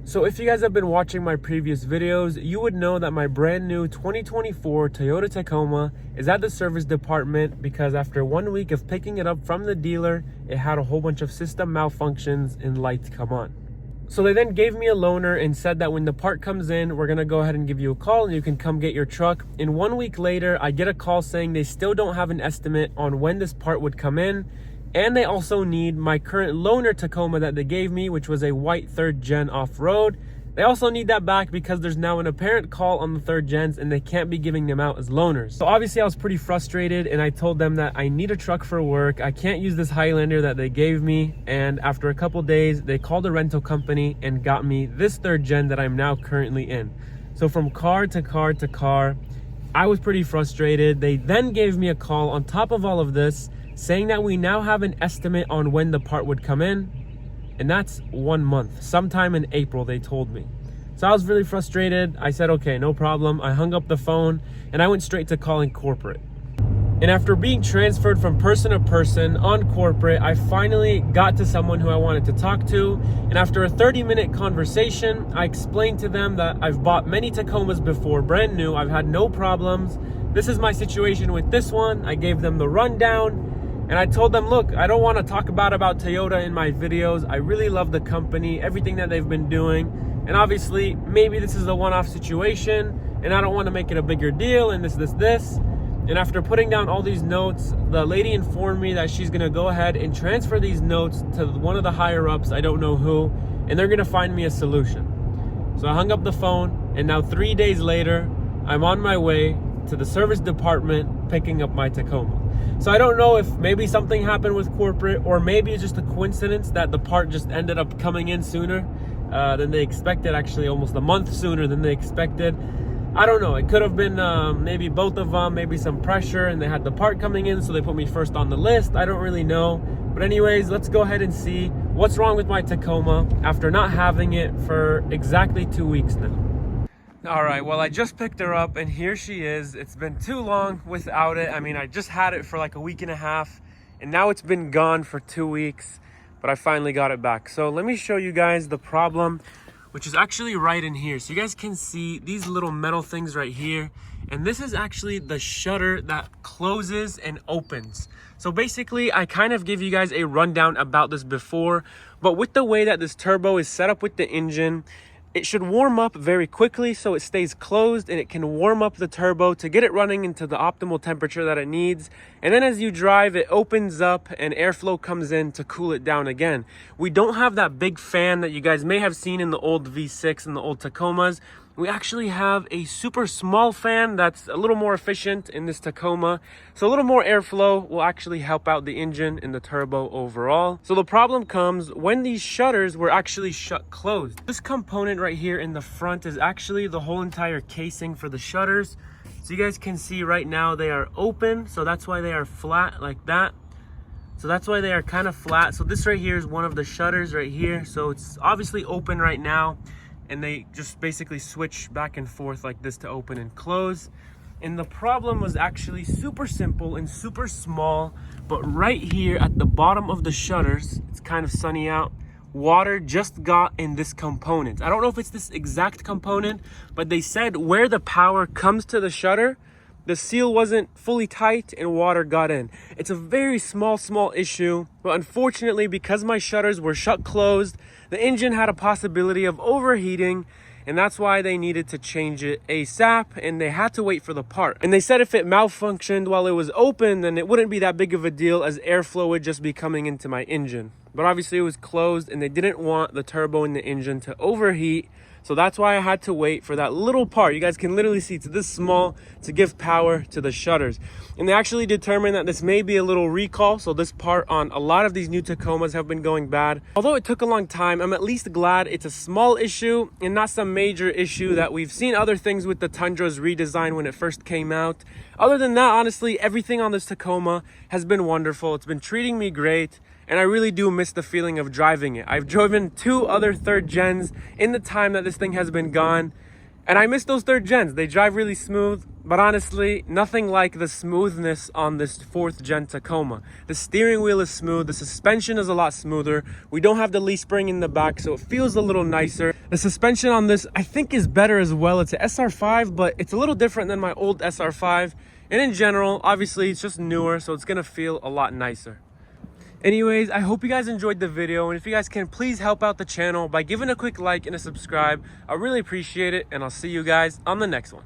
So if you guys have been watching my previous videos, you would know that my brand new 2024 Toyota Tacoma is at the service department because after 1 week of picking it up from the dealer, it had a whole bunch of system malfunctions and lights come on. So they then gave me a loaner and said that when the part comes in, we're gonna go ahead and give you a call and you can come get your truck. And 1 week later, I get a call saying they still don't have an estimate on when this part would come in. And they also need my current loaner Tacoma that they gave me, which was a white 3rd gen off-road. They also need that back because there's now an apparent call on the 3rd gens and they can't be giving them out as loaners. So obviously I was pretty frustrated and I told them that I need a truck for work. I can't use this Highlander that they gave me. And after a couple days, they called a rental company and got me this 3rd gen that I'm now currently in. So from car to car to car, I was pretty frustrated. They then gave me a call on top of all of this, saying that we now have an estimate on when the part would come in, and that's 1 month, sometime in April, they told me. So I was really frustrated. I said, okay, no problem. I hung up the phone and I went straight to calling corporate. And after being transferred from person to person on corporate, I finally got to someone who I wanted to talk to. And after a 30-minute conversation, I explained to them that I've bought many Tacomas before, brand new. I've had no problems. This is my situation with this one. I gave them the rundown. And I told them, look, I don't want to talk about Toyota in my videos. I really love the company, everything that they've been doing. And obviously, maybe this is a one-off situation and I don't want to make it a bigger deal and this. And after putting down all these notes, the lady informed me that she's going to go ahead and transfer these notes to one of the higher-ups, I don't know who, and they're going to find me a solution. So I hung up the phone, and now 3 days later, I'm on my way to the service department picking up my Tacoma. So I don't know if maybe something happened with corporate or maybe it's just a coincidence that the part just ended up coming in sooner than they expected, actually almost a month sooner than they expected. I don't know, it could have been maybe both of them, maybe some pressure and they had the part coming in so they put me first on the list. I don't really know. But anyways, let's go ahead and see what's wrong with my Tacoma after not having it for exactly 2 weeks now. All right, well, I just picked her up and here she is. It's been too long without it. I mean, I just had it for like a week and a half and now it's been gone for 2 weeks, but I finally got it back. So let me show you guys the problem, which is actually right in here. So you guys can see these little metal things right here. And this is actually the shutter that closes and opens. So basically, I kind of gave you guys a rundown about this before, but with the way that this turbo is set up with the engine, it should warm up very quickly so it stays closed and it can warm up the turbo to get it running into the optimal temperature that it needs. And then as you drive, it opens up and airflow comes in to cool it down again. We don't have that big fan that you guys may have seen in the old V6 and the old Tacomas. We actually have a super small fan that's a little more efficient in this Tacoma. So a little more airflow will actually help out the engine and the turbo overall. So the problem comes when these shutters were actually shut closed. This component right here in the front is actually the whole entire casing for the shutters. So you guys can see right now they are open. So that's why they are flat like that. So that's why they are kind of flat. So this right here is one of the shutters right here. So it's obviously open right now. And they just basically switch back and forth like this to open and close. And the problem was actually super simple and super small, but right here at the bottom of the shutters, it's kind of sunny out, water just got in this component. I don't know if it's this exact component, but they said where the power comes to the shutter, the seal wasn't fully tight and water got in. It's a very small issue, but unfortunately because my shutters were shut closed, the engine had a possibility of overheating, and that's why they needed to change it ASAP, and they had to wait for the part. And they said if it malfunctioned while it was open, then it wouldn't be that big of a deal as airflow would just be coming into my engine. But obviously it was closed and they didn't want the turbo in the engine to overheat. So that's why I had to wait for that little part. You guys can literally see it's this small to give power to the shutters. And they actually determined that this may be a little recall. So this part on a lot of these new Tacomas have been going bad. Although it took a long time, I'm at least glad it's a small issue and not some major issue that we've seen other things with the Tundra's redesign when it first came out. Other than that, honestly, everything on this Tacoma has been wonderful. It's been treating me great. And I really do miss the feeling of driving it. I've driven 2 other 3rd gens in the time that this thing has been gone. And I miss those 3rd gens. They drive really smooth. But honestly, nothing like the smoothness on this 4th gen Tacoma. The steering wheel is smooth. The suspension is a lot smoother. We don't have the leaf spring in the back, so it feels a little nicer. The suspension on this, I think, is better as well. It's an SR5, but it's a little different than my old SR5. And in general, obviously, it's just newer, so it's gonna feel a lot nicer. Anyways, I hope you guys enjoyed the video, and if you guys can, please help out the channel by giving a quick like and a subscribe. I really appreciate it, and I'll see you guys on the next one.